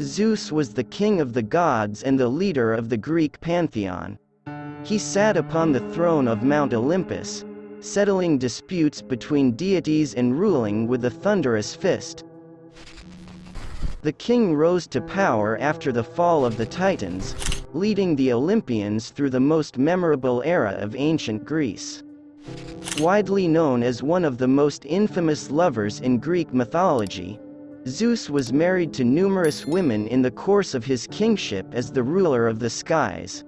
Zeus was the king of the gods and the leader of the Greek pantheon. He sat upon the throne of Mount Olympus, settling disputes between deities and ruling with a thunderous fist. The king rose to power after the fall of the Titans, leading the Olympians through the most memorable era of ancient Greece. Widely known as one of the most infamous lovers in Greek mythology, Zeus was married to numerous women in the course of his kingship as the ruler of the skies.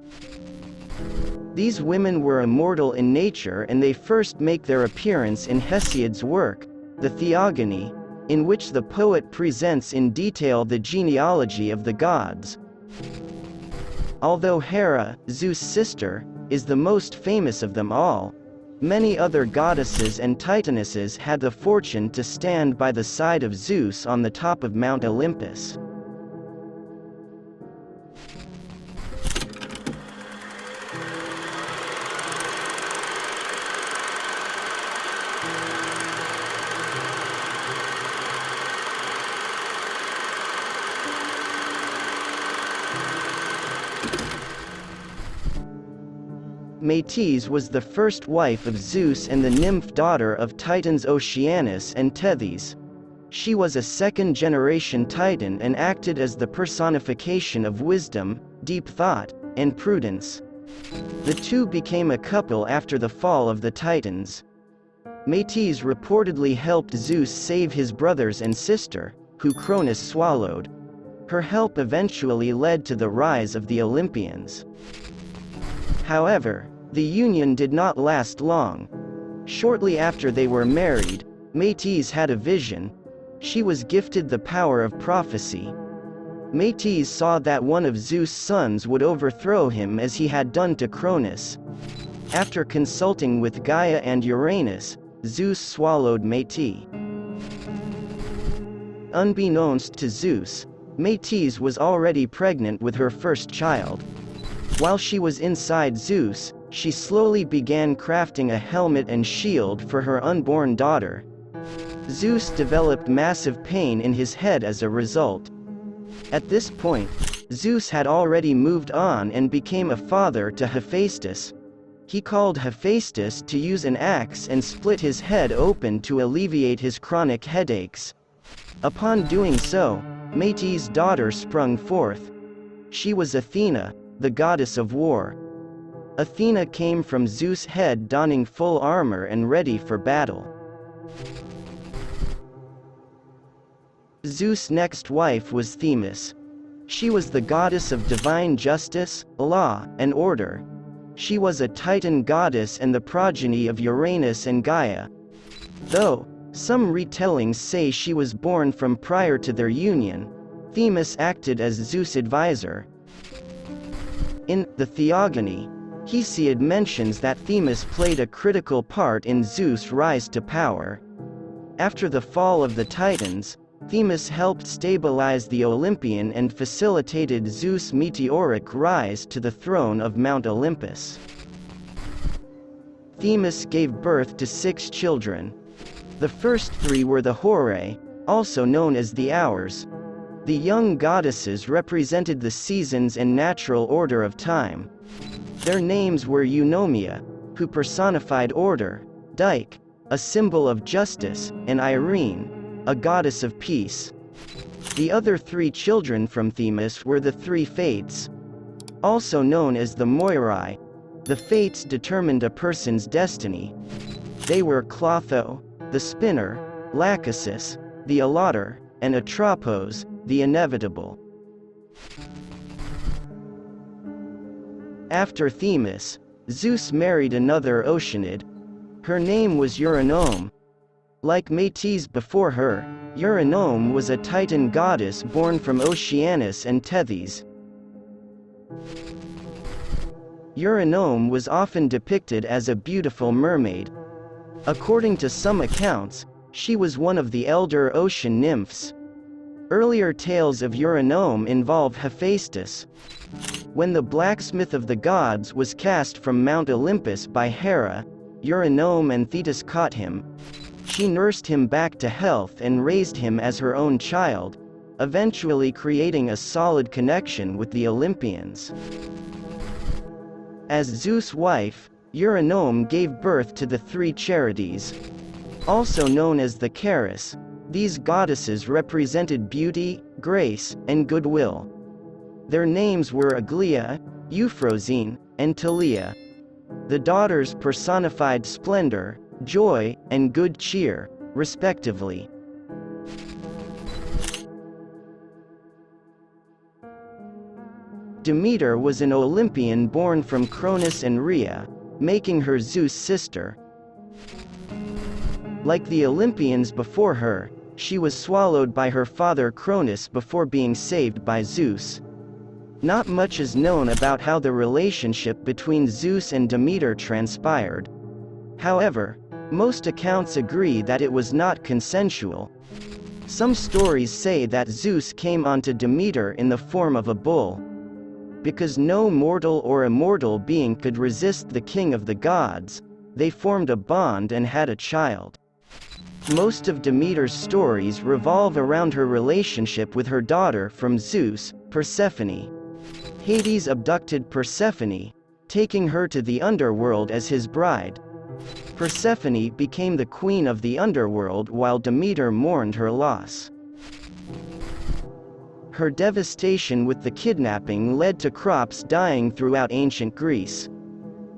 These women were immortal in nature, and they first make their appearance in Hesiod's work, the Theogony, in which the poet presents in detail the genealogy of the gods. Although Hera, Zeus' sister, is the most famous of them all, many other goddesses and titanesses had the fortune to stand by the side of Zeus on the top of Mount Olympus. Metis was the first wife of Zeus and the nymph daughter of Titans Oceanus and Tethys. She was a second-generation Titan and acted as the personification of wisdom, deep thought, and prudence. The two became a couple after the fall of the Titans. Metis reportedly helped Zeus save his brothers and sister, who Cronus swallowed. Her help eventually led to the rise of the Olympians. However, the union did not last long. Shortly after they were married, Metis had a vision. She was gifted the power of prophecy. Metis saw that one of Zeus' sons would overthrow him as he had done to Cronus. After consulting with Gaia and Uranus, Zeus swallowed Metis. Unbeknownst to Zeus, Metis was already pregnant with her first child. While she was inside Zeus, she slowly began crafting a helmet and shield for her unborn daughter. Zeus developed massive pain in his head as a result. At this point, Zeus had already moved on and became a father to Hephaestus. He called Hephaestus to use an axe and split his head open to alleviate his chronic headaches. Upon doing so, Metis' daughter sprung forth. She was Athena, the goddess of war. Athena came from Zeus' head donning full armor and ready for battle. Zeus' next wife was Themis. She was the goddess of divine justice, law, and order. She was a Titan goddess and the progeny of Uranus and Gaia. Though some retellings say she was born from prior to their union, Themis acted as Zeus' advisor. In the Theogony, Hesiod mentions that Themis played a critical part in Zeus' rise to power. After the fall of the Titans, Themis helped stabilize the Olympian and facilitated Zeus' meteoric rise to the throne of Mount Olympus. Themis gave birth to 6 children. The first 3 were the Horae, also known as the Hours. The young goddesses represented the seasons and natural order of time. Their names were Eunomia, who personified order, Dike, a symbol of justice, and Irene, a goddess of peace. The other 3 children from Themis were the 3 Fates, also known as the Moirai. The Fates determined a person's destiny. They were Clotho, the spinner, Lachesis, the allotter, and Atropos, the inevitable. After Themis, Zeus married another Oceanid. Her name was Eurynome. Like Metis before her, Eurynome was a Titan goddess born from Oceanus and Tethys. Eurynome was often depicted as a beautiful mermaid. According to some accounts, she was one of the elder ocean nymphs. Earlier tales of Eurynome involve Hephaestus. When the blacksmith of the gods was cast from Mount Olympus by Hera, Eurynome and Thetis caught him. She nursed him back to health and raised him as her own child. eventually creating a solid connection with the Olympians. As Zeus' wife, Eurynomé gave birth to the three charities, also known as the Charis. These goddesses represented beauty, grace, and goodwill. Their names were Aglaea, Euphrosyne, and Talia. The daughters personified splendor, joy, and good cheer, respectively. Demeter was an Olympian born from Cronus and Rhea, making her Zeus' sister. Like the Olympians before her, she was swallowed by her father Cronus before being saved by Zeus. Not much is known about how the relationship between Zeus and Demeter transpired. However, most accounts agree that it was not consensual. Some stories say that Zeus came onto Demeter in the form of a bull. Because no mortal or immortal being could resist the king of the gods, they formed a bond and had a child. Most of Demeter's stories revolve around her relationship with her daughter from Zeus, Persephone. Hades abducted Persephone, taking her to the underworld as his bride. Persephone became the queen of the underworld while Demeter mourned her loss. Her devastation with the kidnapping led to crops dying throughout ancient Greece.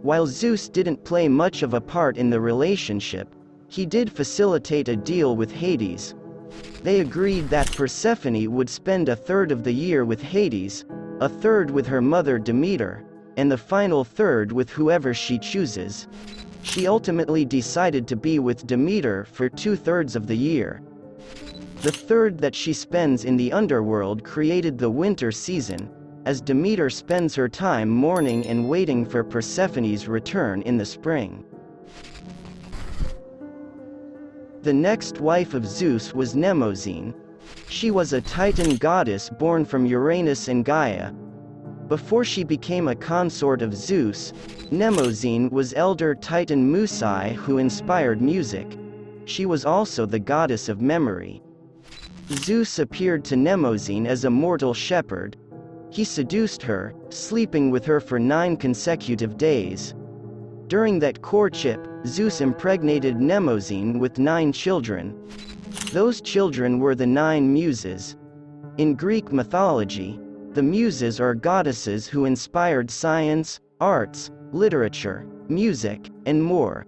While Zeus didn't play much of a part in the relationship, he did facilitate a deal with Hades. They agreed that Persephone would spend a third of the year with Hades, a third with her mother Demeter, and the final third with whoever she chooses. She ultimately decided to be with Demeter for 2/3 of the year. The third that she spends in the underworld created the winter season, as Demeter spends her time mourning and waiting for Persephone's return in the spring. The next wife of Zeus was Mnemosyne. She was a Titan goddess born from Uranus and Gaia. Before she became a consort of Zeus, Mnemosyne was elder Titan Musai who inspired music. She was also the goddess of memory. Zeus appeared to Mnemosyne as a mortal shepherd. He seduced her, sleeping with her for 9 consecutive days. During that courtship, Zeus impregnated Mnemosyne with 9 children. Those children were the 9 Muses. In Greek mythology, the Muses are goddesses who inspired science, arts, literature, music, and more.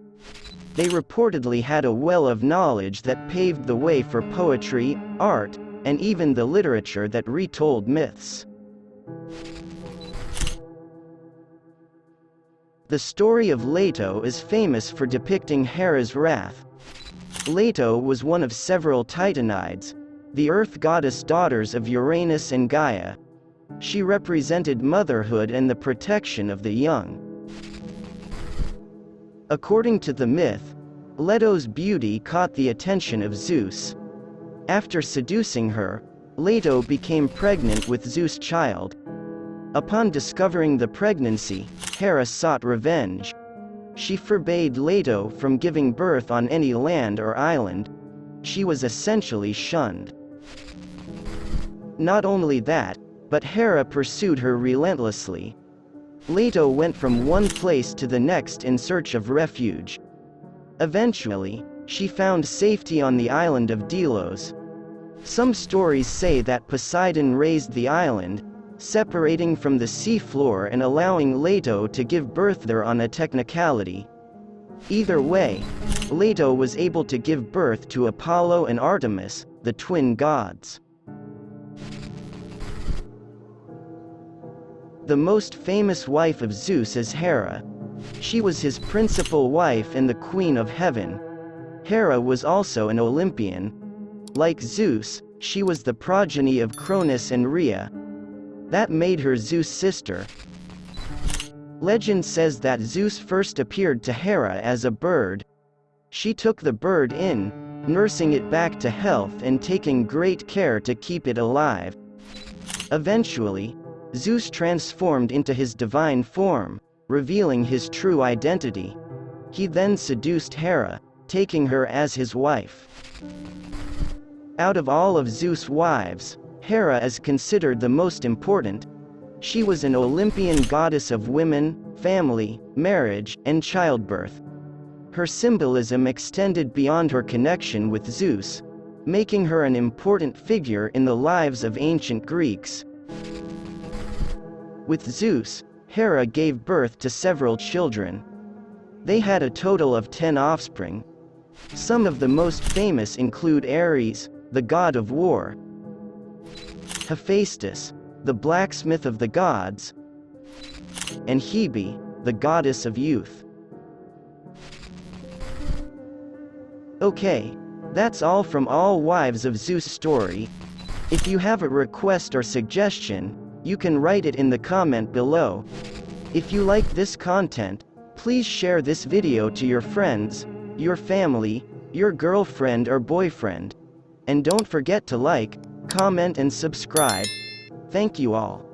They reportedly had a well of knowledge that paved the way for poetry, art, and even the literature that retold myths. The story of Leto is famous for depicting Hera's wrath. Leto was one of several Titanides, the earth goddess daughters of Uranus and Gaia. She represented motherhood and the protection of the young. According to the myth, Leto's beauty caught the attention of Zeus. After seducing her, Leto became pregnant with Zeus' child. Upon discovering the pregnancy, Hera sought revenge. She forbade Leto from giving birth on any land or island. She was essentially shunned. Not only that, but Hera pursued her relentlessly. Leto went from one place to the next in search of refuge. Eventually, she found safety on the island of Delos. Some stories say that Poseidon raised the island, separating from the seafloor and allowing Leto to give birth there on a technicality. Either way, Leto was able to give birth to Apollo and Artemis, the twin gods. The most famous wife of Zeus is Hera. She was his principal wife and the queen of heaven. Hera was also an Olympian. Like Zeus, she was the progeny of Cronus and Rhea. That made her Zeus' sister. Legend says that Zeus first appeared to Hera as a bird. She took the bird in, nursing it back to health and taking great care to keep it alive. Eventually, Zeus transformed into his divine form, revealing his true identity. He then seduced Hera, taking her as his wife. Out of all of Zeus' wives, Hera is considered the most important. She was an Olympian goddess of women, family, marriage, and childbirth. Her symbolism extended beyond her connection with Zeus, making her an important figure in the lives of ancient Greeks. With Zeus, Hera gave birth to several children. They had a total of 10 offspring. Some of the most famous include Ares, the god of war; Hephaestus, the blacksmith of the gods; and Hebe, the goddess of youth. Okay, that's all from All Wives of Zeus story. If you have a request or suggestion, you can write it in the comment below. If you like this content, please share this video to your friends, your family, your girlfriend or boyfriend. And don't forget to like, comment and subscribe. Thank you all.